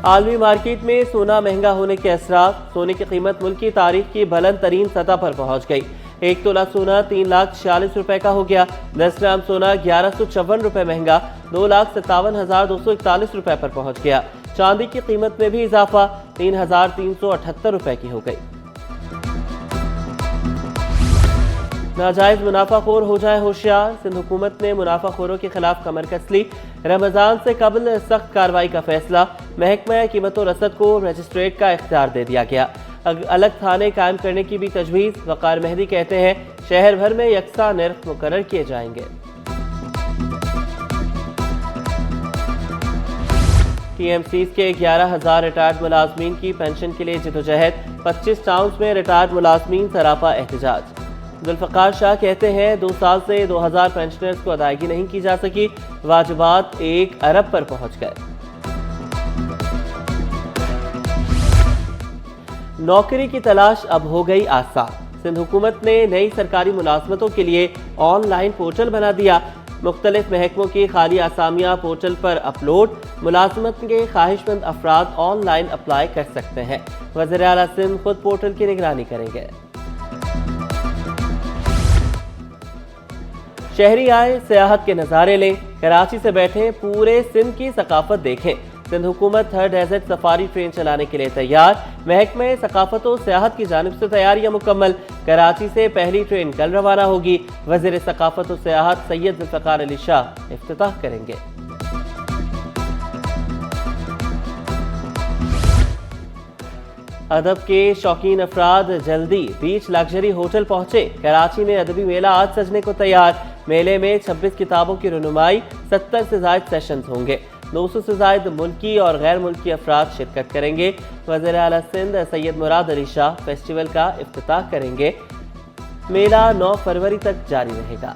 आलमी मार्केट में सोना महंगा होने के असरात। सोने की कीमत मुल्क की तारीख की बुलंद तरीन सतह पर पहुंच गई। 1 तोला सोना 3,46,000 रुपए का हो गया। 10 ग्राम सोना 1,154 रुपए महंगा 2,57,241 रुपए पर पहुंच गया। चांदी की कीमत में भी इजाफा 3,378 रुपए की हो गई। नाजायज मुनाफाखोर हो जाए होशियार। सिंध हुकूमत ने मुनाफाखोरों के खिलाफ कमर कस ली। रमजान से कबल सख्त कार्रवाई का फैसला। महकमा कीमत और रसद को मजिस्ट्रेट का इख्तियार दे दिया गया। अलग थाने कायम करने की भी तजवीज़। वकार मेहदी कहते हैं शहर भर में यकसा निर्ख मुकर्रर किए जाएंगे। TMCs के 11,000 रिटायर्ड मुलाजमीन की पेंशन के लिए जिदोजहद। 25 टाउन्स में रिटायर्ड मुलाजमीन सरापा एहतजाज। जुल्फ़कार शाह कहते हैं 2 साल से 2,000 पेंशनर्स को अदायगी नहीं की जा सकी। वाजिबात 1 अरब पर पहुंच गए। नौकरी की तलाश अब हो गई आसान। सिंध हुकूमत ने नई सरकारी मुलाजमतों के लिए ऑनलाइन पोर्टल बना दिया। मुख्तलिफ महकमों की खाली आसामियां पोर्टल पर अपलोड। मुलाजमत के ख्वाहिशमंद अफराद ऑनलाइन अप्लाई कर सकते हैं। वज़ीर आला सिंध खुद पोर्टल की निगरानी करेंगे। शहरी आए सियाहत के नज़ारे लें। कराची से बैठे पूरे सिंध की सकाफत देखें। सिंध हुकूमत हर डेजर्ट सफारी ट्रेन चलाने के लिए तैयार। महकमे सकाफत और सियाहत की जानिब से तैयारियां मुकम्मल। कराची से पहली ट्रेन कल रवाना होगी। वज़ीर सकाफत और सियाहत सैयद जुल्फ़कार अली शाह इफ्तिताह करेंगे। अदब के शौकीन अफराद जल्दी बीच लग्जरी होटल पहुंचे। कराची में अदबी मेला आज सजने को तैयार। मेले में 26 किताबों की रुनुमाई, 70 से ज़ायद सेशंस होंगे। 200 से ज़ायद मुल्की और गैर मुल्की अफराद शिरकत करेंगे। वज़ीर आला सिंध सैयद मुराद अली शाह फेस्टिवल का इफ्तिताह करेंगे। मेला 9 फरवरी तक जारी रहेगा।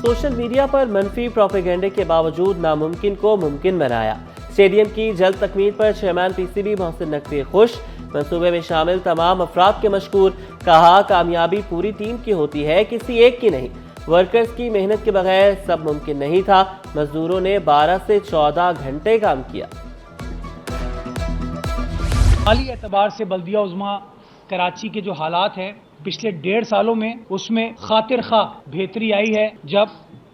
सोशल मीडिया पर मनफी प्रोपेगेंडे के बावजूद नामुमकिन को मुमकिन बनाया। स्टेडियम की जल्द तकमील पर चेयरमैन PCB मोहसिन नकवी खुश। मंसूबे में शामिल तमाम अफराद के मशकूर। कहा कामयाबी पूरी टीम की होती है, किसी एक की नहीं। वर्कर्स की मेहनत के बगैर सब मुमकिन नहीं था। मजदूरों ने 12 से 14 घंटे काम किया। माली एतबार से बल्दिया उज़्मा कराची के जो हालात हैं पिछले 1.5 सालों में उसमें खातिर खा बेहतरी आई है। जब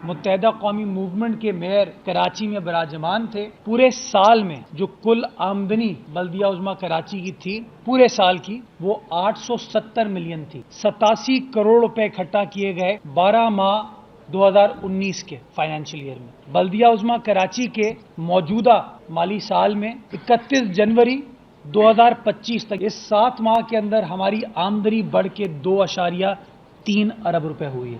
मुत्तहदा कौमी मूवमेंट के मेयर कराची में बराजमान थे, पूरे साल में जो कुल आमदनी बल्दिया उज़्मा कराची की थी पूरे साल की वो 870 मिलियन थी। 87 करोड़ रुपए इकट्ठा किए गए 12 माह 2019 के फाइनेंशियल ईयर में। बल्दिया उज़्मा कराची के मौजूदा माली साल में 31 जनवरी 2025 तक इस 7 माह के अंदर हमारी आमदनी बढ़ के 2.3 अरब रुपए हुई है।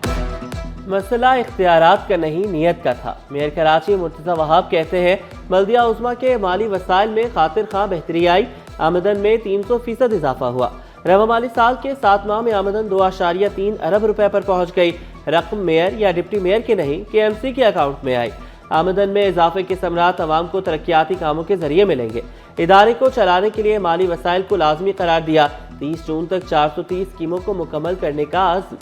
मसला इख्तियारात का नहीं, नियत का था। मेयर कराची मुर्तज़ा वहाब कहते हैं बल्दिया उज़्मा के माली वसाइल में खातिर खां बेहतरी आई। आमदन में 300% इजाफा हुआ। रवा माली साल के 7 माह में आमदन 2.3 अरब रुपए पर पहुंच गई। रकम मेयर या डिप्टी मेयर के नहीं KMC के अकाउंट में आई। आमदन में इजाफे के समरात अवाम को तरक्याती कामों के जरिए मिलेंगे। इदारे को चलाने के लिए माली वसाइल को लाजमी करार दिया। 30 जून तक 430 स्कीमों को मुकम्मल करने का आज़म।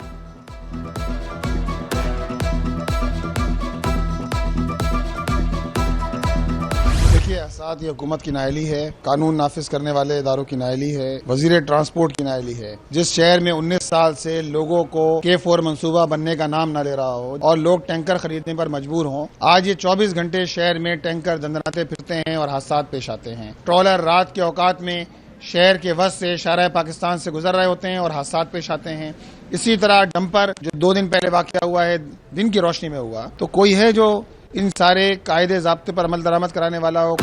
साथ ये हुकूमत की नाअहली है, कानून नाफिज करने वाले इदारों की नाअहली है, वजीर ट्रांसपोर्ट की नाअहली है। जिस शहर में 19 साल से लोगों को K4 मंसूबा बनने का नाम न ले रहा हो और लोग टैंकर खरीदने पर मजबूर हों, आज ये 24 घंटे शहर में टैंकर दंदनाते फिरते हैं और हादसा पेश आते हैं। ट्रॉलर रात के औकात में शहर के वस्त से शारा पाकिस्तान से गुजर रहे होते हैं और हादसा पेश आते हैं। इसी तरह डंपर जो 2 दिन पहले वाक़या हुआ है, दिन की रोशनी में हुआ, तो कोई है जो इन सारे कायदे ज़ाब्ते पर अमल दरामद कराने वाला हो।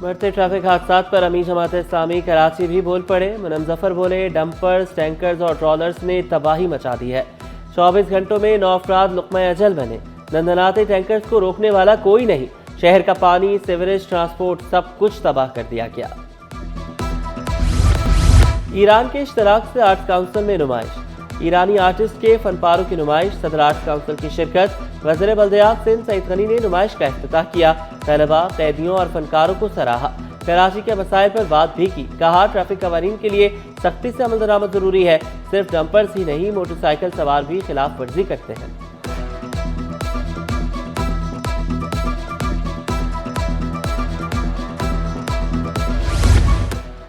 बढ़ते ट्रैफिक हादसा पर अमीर जमात इस्लामी कराची भी बोल पड़े। मुनम जफर बोले डंपर्स, टैंकर्स और ट्रॉलर्स ने तबाही मचा दी है। 24 घंटों में 9 अफराद लुक़मा अजल बने। दंदनाते टैंकर्स को रोकने वाला कोई नहीं। शहर का पानी, सीवरेज, ट्रांसपोर्ट सब कुछ तबाह कर दिया गया। ईरान के इश्तराक से आर्ट्स काउंसिल में नुमाइश। ईरानी आर्टिस्ट के फनपारों की नुमाइश, सदर आर्ट्स काउंसिल की शिरकत। वज़ीर बल्दियात सिंध सईद गनी ने नुमाइश का इफ्तिताह किया। तलबा, कैदियों और फनकारों को सराहा। कराची के मसाइल पर बात भी की। कहा ट्रैफिक कवानीन के लिए सख्ती से अमल दरामद जरूरी है। सिर्फ डंपर्स ही नहीं, मोटरसाइकिल सवार भी खिलाफ वर्जी करते हैं।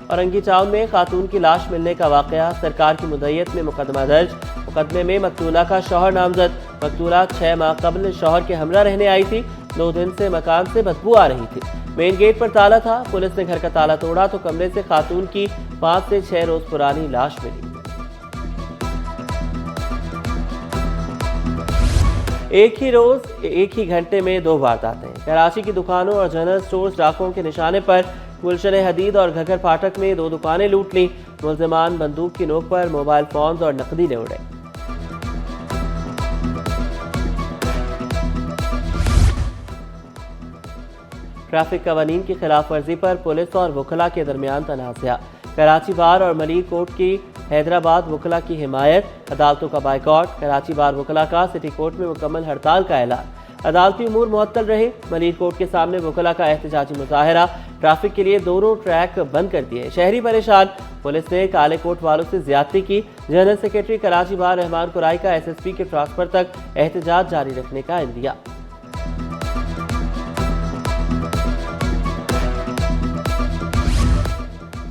औरंगी टाउन में खातून की लाश मिलने का वाकया, सरकार की मुद्दत में मुकदमा दर्ज। मुकदमे में मकतूला का शौहर नामजद। मकतूला 6 माह कबल शौहर के हमरा रहने आई थी। 2 दिन से मकान से बदबू आ रही थी। मेन गेट पर ताला था। पुलिस ने घर का ताला तोड़ा तो कमरे से खातून की 5 से 6 रोज पुरानी लाश मिली। एक ही रोज एक ही घंटे में 2 वारदातें। कराची की दुकानों और जनरल स्टोर्स डाकुओं के निशाने पर। गुलशन हदीद और घगर फाटक में 2 दुकानें लूट लीं। मुल्जिमान बंदूक की नोक पर मोबाइल फोन्स और नकदी ले उड़े। ट्रैफिक कवानीन की खिलाफ वर्जी पर पुलिस और वकला के दरमियान तनाज़ा। कराची बार और मलिक कोर्ट की हैदराबाद वकला की हिमायत। अदालतों का बाइकॉट। कराची बार वकला का सिटी कोर्ट में मुकम्मल हड़ताल का ऐलान। अदालती उमूर मुअत्तल रहे। मलिक कोर्ट के सामने वकला का एहतजाजी मुजाहरा। ट्रैफिक के लिए दोनों ट्रैक बंद कर दिए। शहरी परेशान। पुलिस ने काले कोट वालों से ज्यादती की। जनरल सेक्रेटरी कराची बार रहमान कुराई का SSP के ट्रांसफर तक एहतजाज जारी रखने का इंदिया।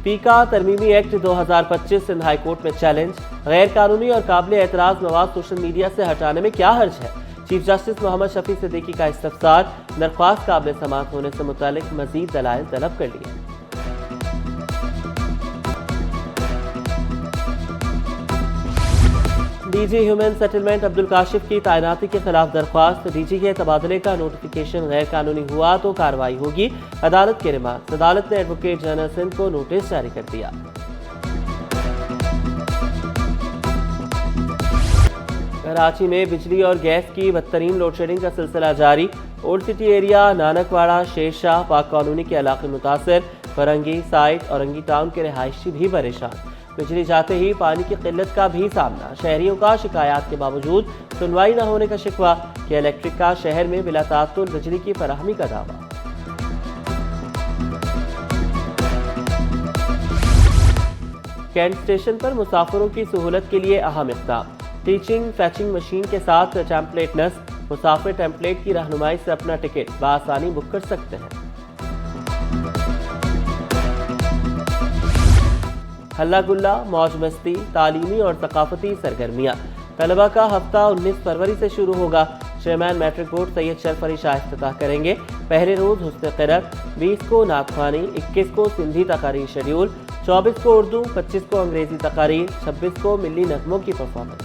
पीका तरमीमी एक्ट 2025 सिंध हाई कोर्ट में चैलेंज। गैर कानूनी और काबिल एतराज मवाद सोशल मीडिया से हटाने में क्या हर्ज है। चीफ जस्टिस मोहम्मद शफी सिद्दीकी का इस्तफसार। दरख्वास्त काबिल समाअत होने से मुतालिक मजीद दलाइल तलब कर लिए। DG human settlement Abdul Kashif की तैनाती के खिलाफ दरख्वास्त। DG के तबादले का नोटिफिकेशन गैर कानूनी हुआ तो कार्रवाई होगी। अदालत के रिमांड। अदालत ने एडवोकेट जनरल सिंध को नोटिस जारी कर दिया। कराची में बिजली और गैस की बदतरीन लोड शेडिंग का सिलसिला जारी। ओल्ड सिटी एरिया, नानकवाड़ा, शेरशाह, पाक कॉलोनी के इलाके मुतासर। फरंगी साइट, औरंगी टाउन के रिहायशी भी परेशान। बिजली जाते ही पानी की किल्लत का भी सामना। शहरियों का शिकायत के बावजूद सुनवाई न होने का शिकवा। कि इलेक्ट्रिक का शहर में बिला तात्तुल बिजली की फराहमी का दावा। कैंट स्टेशन पर मुसाफिरों की सहूलत के लिए अहम इक़दाम। टीचिंग फैचिंग मशीन के साथ टेम्पलेट नस्ब। मुसाफिर टेम्पलेट की रहनुमाई से अपना टिकट बआसानी बुक कर सकते हैं। हल्ला गुल्ला, मौज मस्ती, तालीमी और सकाफती सरगर्मियाँ। तलबा का हफ्ता 19 फरवरी से शुरू होगा। Chairman matric board Syed Sharaf Ali Shah इफ्तिताह करेंगे। पहले रोज हुस्न क़िरात, 20 को नातख्वानी, 21 को सिंधी तकारीर शेड्यूल, 24 को उर्दू, 25 को अंग्रेजी तकारीर, 26 को मिली नगमों की परफॉर्मेंस।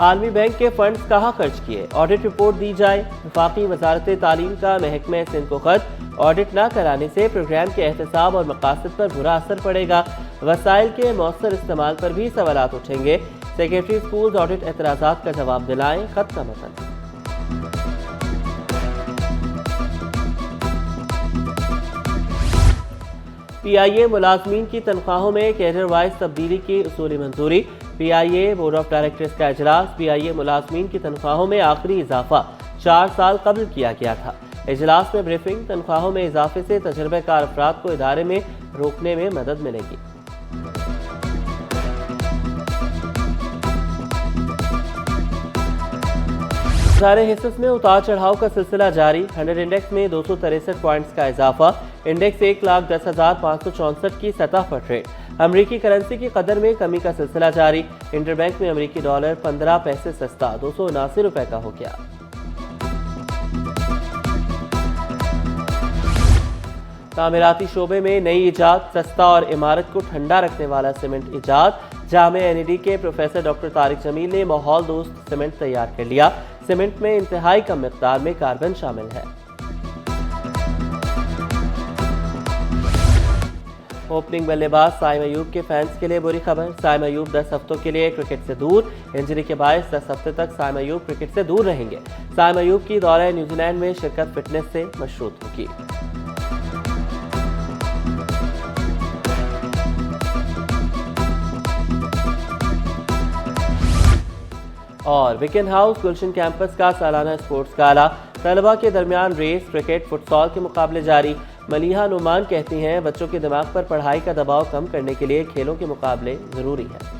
आलमी बैंक के फंड्स कहाँ खर्च किए, ऑडिट रिपोर्ट दी जाए। वफाकी वजारत तालीम का महकमे सिंध को खत। ऑडिट न कराने से प्रोग्राम के एहतसाब और मकासद पर बुरा असर पड़ेगा। वसाइल के मौसर इस्तेमाल पर भी सवालात उठेंगे। सेक्रेटरी स्कूल ऑडिट एतराज़ात का जवाब दिलाएं। खत का मतन। PIA मुलाजमीन की तनख्वाहों में कैडर वाइज तब्दीली की उसूली मंजूरी। PIA बोर्ड ऑफ डायरेक्टर्स का इजलास। PIA मुलाजमीन की तनख्वाहों में आखिरी इजाफा 4 साल कबल किया गया था। इजलास में ब्रीफिंग। तनख्वाहों में इजाफे से तजर्बेकार अफराद को इदारे में रोकने में मदद मिलेगी। सारे हिस्सों में उतार चढ़ाव का सिलसिला जारी। 100 इंडेक्स में 263 पॉइंट्स का इजाफा। इंडेक्स 1,10,564 की सतह पर ट्रेड। अमरीकी करेंसी की कदर में कमी का सिलसिला जारी। इंटरबैंक में अमरीकी डॉलर 15 पैसे सस्ता 279 रुपए का हो गया। तामीराती शोबे में नई इजाद। सस्ता और इमारत को ठंडा रखने वाला सीमेंट इजाद। जामे NED के प्रोफेसर डॉक्टर तारिक जमील ने माहौल दोस्त सीमेंट तैयार कर लिया। सीमेंट में इंतहाई कम मिकदार में कार्बन शामिल है। ओपनिंग बल्लेबाज साइम अयूब के फैंस के लिए बुरी खबर। साइम अयूब 10 हफ्तों के लिए क्रिकेट से दूर। इंजरी के बायस 10 हफ्ते तक साइम अयूब क्रिकेट से दूर रहेंगे। साइम अयूब की दौरे न्यूजीलैंड में शिरकत फिटनेस से मशरूत होगी। और विकेंड हाउस गुलशन कैंपस का सालाना स्पोर्ट्स गाला। तलबा के दरमियान रेस, क्रिकेट, फुटसॉल के मुकाबले जारी। मलिहा नुमान कहती हैं बच्चों के दिमाग पर पढ़ाई का दबाव कम करने के लिए खेलों के मुकाबले जरूरी है।